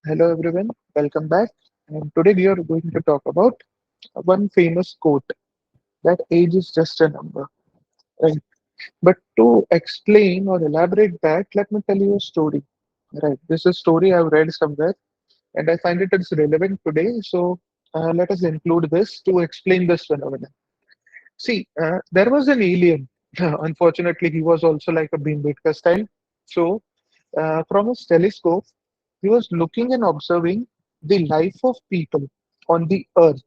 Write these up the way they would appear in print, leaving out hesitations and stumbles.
Hello everyone, welcome back. And today we are going to talk about one famous quote that age is just a number, right? But to explain or elaborate that, let me tell you a story, right? This is a story I've read somewhere and I find it is relevant today. So let us include this to explain this phenomenon. See, there was an alien. Unfortunately, he was also like a Bhimbetka style. So, from his telescope, he was looking and observing the life of people on the earth,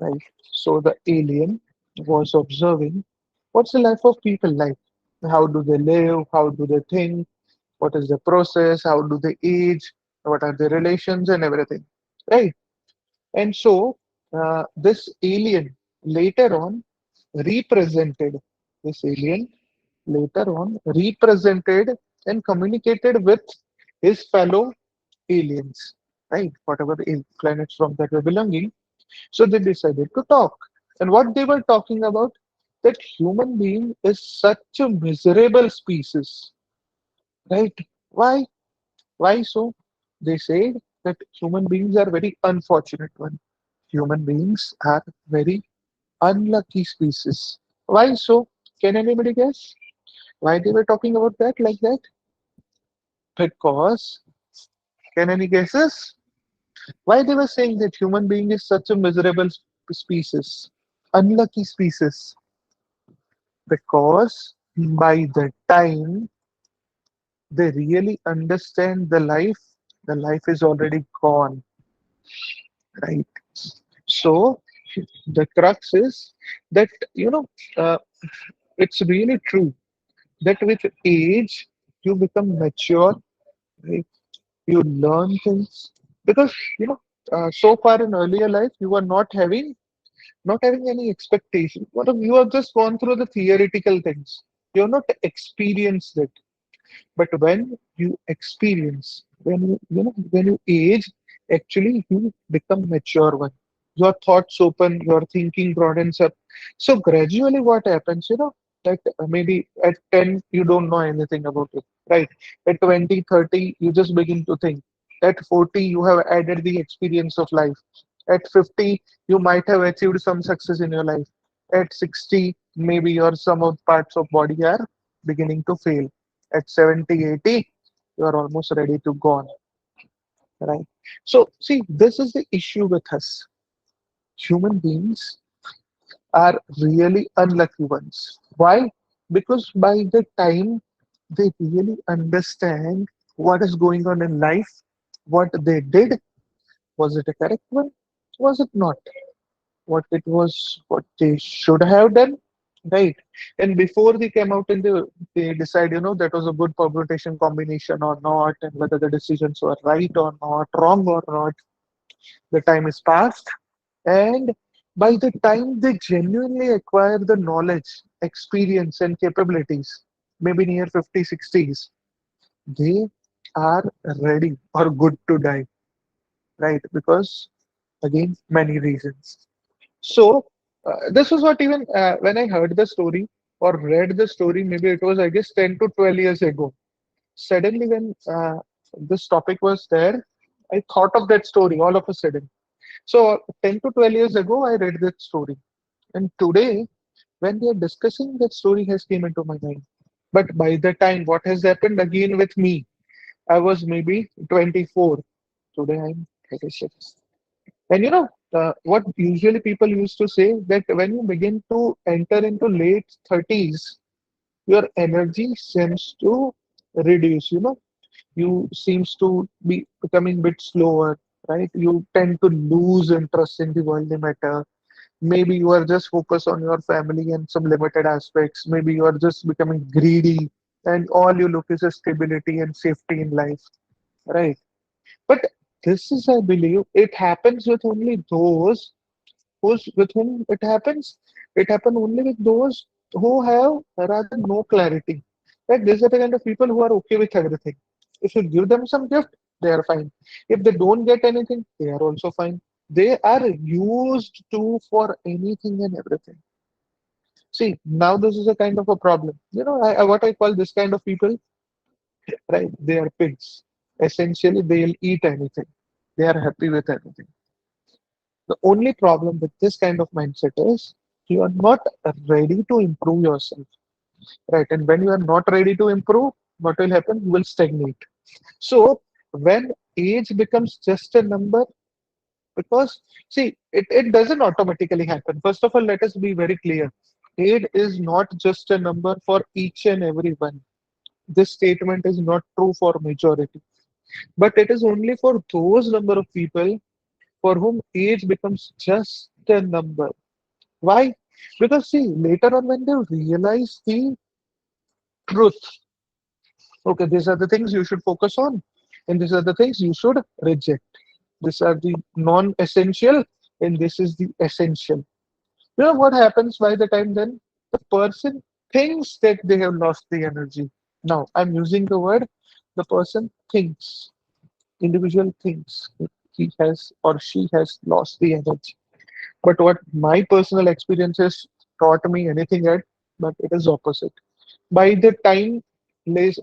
right? So the alien was observing what's the life of people like? How do they live? How do they think? What is the process? How do they age? What are their relations and everything, right? And so this alien later on represented this alien later on represented and communicated with his fellow aliens, right? Whatever planets from that were belonging. So they decided to talk. And what they were talking about, that human being is such a miserable species, right? Why? Why so? They said that human beings are very unfortunate one. Human beings are very unlucky species. Why so? Can anybody guess why they were talking about that like that? Because, can any guesses? Why they were saying that human being is such a miserable species, unlucky species? Because by the time they really understand the life is already gone, right? So the crux is that uh, it's really true that with age you become mature, right? You learn things because so far in earlier life you are not having any expectation. You have just gone through the theoretical things. You have not experienced it. But when you experience, when you age, actually you become mature one. Your thoughts open, your thinking broadens up. So gradually, what happens? That maybe at 10 you don't know anything about it, right? At 20, 30 you just begin to think. At 40 you have added the experience of life. At 50 you might have achieved some success in your life. At 60 maybe your some of parts of body are beginning to fail. At 70, 80, you are almost ready to go on, right? So, see, this is the issue with us. Human beings are really unlucky ones. Why? Because by the time they really understand what is going on in life, what they did, was it a correct one? Was it not? What it was, what they should have done, right? And before they came out and they decide, that was a good permutation combination or not, and whether the decisions were right or not, wrong or not, the time is past. And by the time they genuinely acquire the knowledge, experience, and capabilities, maybe near 50, 60s, they are ready or good to die, right? Because, again, many reasons. So this was what even when I heard the story or read the story, maybe it was I guess 10 to 12 years ago. Suddenly, when this topic was there, I thought of that story all of a sudden. So 10 to 12 years ago, I read that story, and today, when we are discussing, that story has came into my mind. But by the time, what has happened again with me? I was maybe 24. Today I'm 36. And what usually people used to say that when you begin to enter into late 30s, your energy seems to reduce. You seems to be becoming a bit slower, right? You tend to lose interest in the worldly matter. Maybe you are just focused on your family and some limited aspects. Maybe you are just becoming greedy, and all you look is a stability and safety in life, right? But this is, I believe, it happens with only those who's with whom it happens. It happens only with those who have rather no clarity. Like these are the kind of people who are okay with everything. If you give them some gift, they are fine. If they don't get anything, they are also fine. They are used to for anything and everything. See, now this is a kind of a problem. What I call this kind of people, right? They are pigs. essentially they'll eat anything. They are happy with anything. The only problem with this kind of mindset is you are not ready to improve yourself, right? And when you are not ready to improve, what will happen? You will stagnate. So when age becomes just a number, because see, it doesn't automatically happen. First of all, let us be very clear. Age is not just a number for each and every one. This statement is not true for majority, but it is only for those number of people for whom age becomes just a number. Why? Because see, later on when they realize the truth, okay, these are the things you should focus on, and these are the things you should reject. These are the non-essential, and this is the essential. You know what happens by the time then? The person thinks that they have lost the energy. Now, I'm using the word the person thinks, individual thinks he has or she has lost the energy. But what my personal experiences taught me anything at, but it is opposite. By the time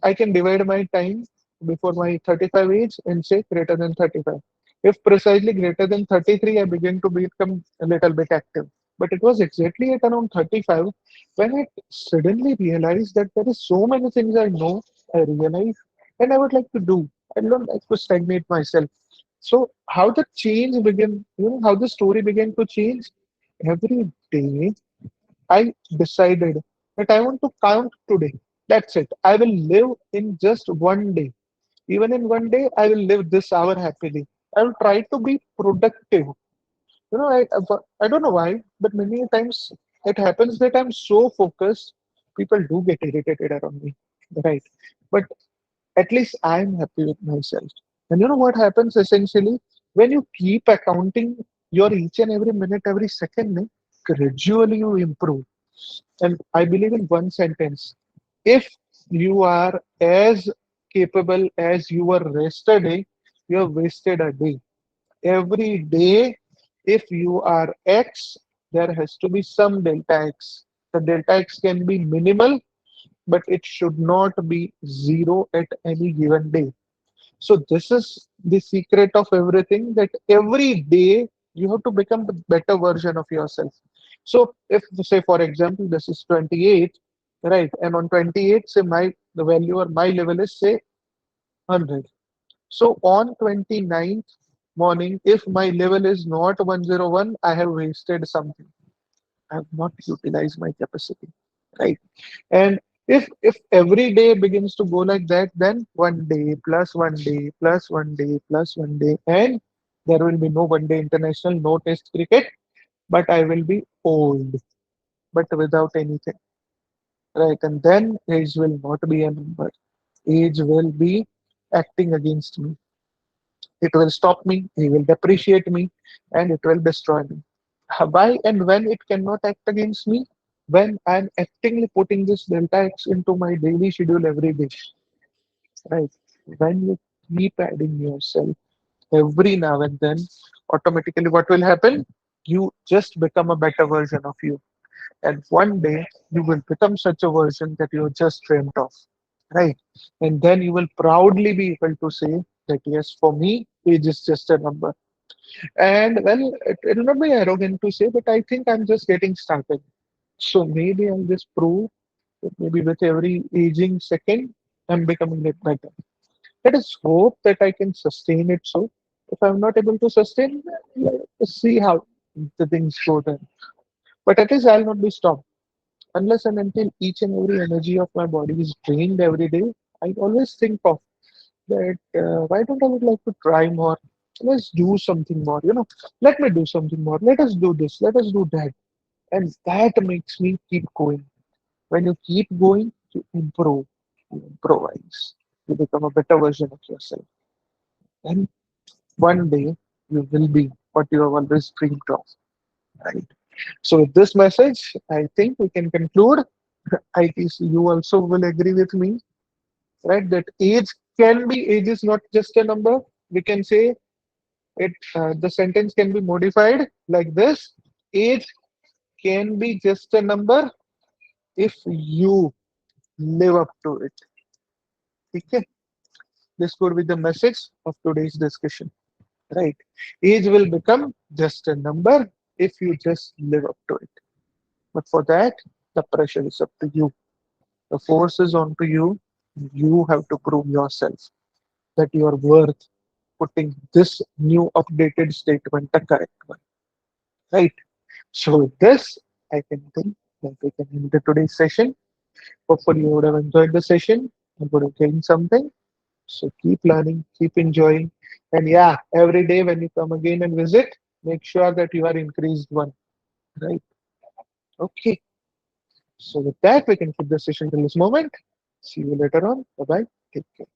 I can divide my time before my 35 age and say greater than 35. If precisely greater than 33, I begin to become a little bit active. But it was exactly at around 35 when I suddenly realized that there is so many things I know, I realize, and I would like to do. I don't like to stagnate myself. So how the change began, how the story began to change every day. I decided that I want to count today. That's it. I will live in just one day. Even in one day, I will live this hour happily. I will try to be productive. I don't know why, but many times it happens that I'm so focused, people do get irritated around me, right? But at least I'm happy with myself. And you know what happens essentially? When you keep accounting your each and every minute, every second, gradually you improve. And I believe in one sentence. If you are as capable as you were yesterday, you have wasted a day. Every day, if you are X, there has to be some delta X. The delta X can be minimal, but it should not be zero at any given day. So this is the secret of everything, that every day you have to become the better version of yourself. So if say for example this is 28, right? And on 28, say my the value or my level is say 100. So on 29th morning, if my level is not 101, I have wasted something. I have not utilized my capacity, right? And if every day begins to go like that, then one day plus one day plus one day plus one day, and there will be no one day international, no test cricket, but I will be old, but without anything, right? And then age will not be a number. Age will be acting against me. It will stop me, it will depreciate me, and it will destroy me. Why and when it cannot act against me? When I'm actively putting this delta X into my daily schedule every day, right? When you keep adding yourself every now and then, automatically what will happen? You just become a better version of you. And one day you will become such a version that you just dreamt of, right? And then you will proudly be able to say that yes, for me, age is just a number. And well, it will not be arrogant to say, but I think I'm just getting started. So maybe I'll just prove that maybe with every aging second, I'm becoming it better. Let us hope that I can sustain it. So if I'm not able to sustain, let's see how the things go then. But at least I'll not be stopped. Unless and until each and every energy of my body is drained every day, I always think of that why don't I would like to try more? Let's do something more, Let me do something more. Let us do this. Let us do that. And that makes me keep going. When you keep going, you improvise, you become a better version of yourself. And one day you will be what you have always dreamed of, right? So with this message, I think we can conclude. I guess you also will agree with me, right? That age is not just a number. We can say it. The sentence can be modified like this: age can be just a number if you live up to it. Okay? This could be the message of today's discussion, right? Age will become just a number if you just live up to it. But for that, the pressure is up to you. The force is on to you. You have to prove yourself that you are worth putting this new updated statement the correct one, right? So with this, I can think that we can end the today's session. Hopefully you would have enjoyed the session and would have gained something. So keep learning, keep enjoying. And yeah, every day when you come again and visit, make sure that you are increased one, right? Okay. So with that, we can keep the session till this moment. See you later on. Bye bye. Take care.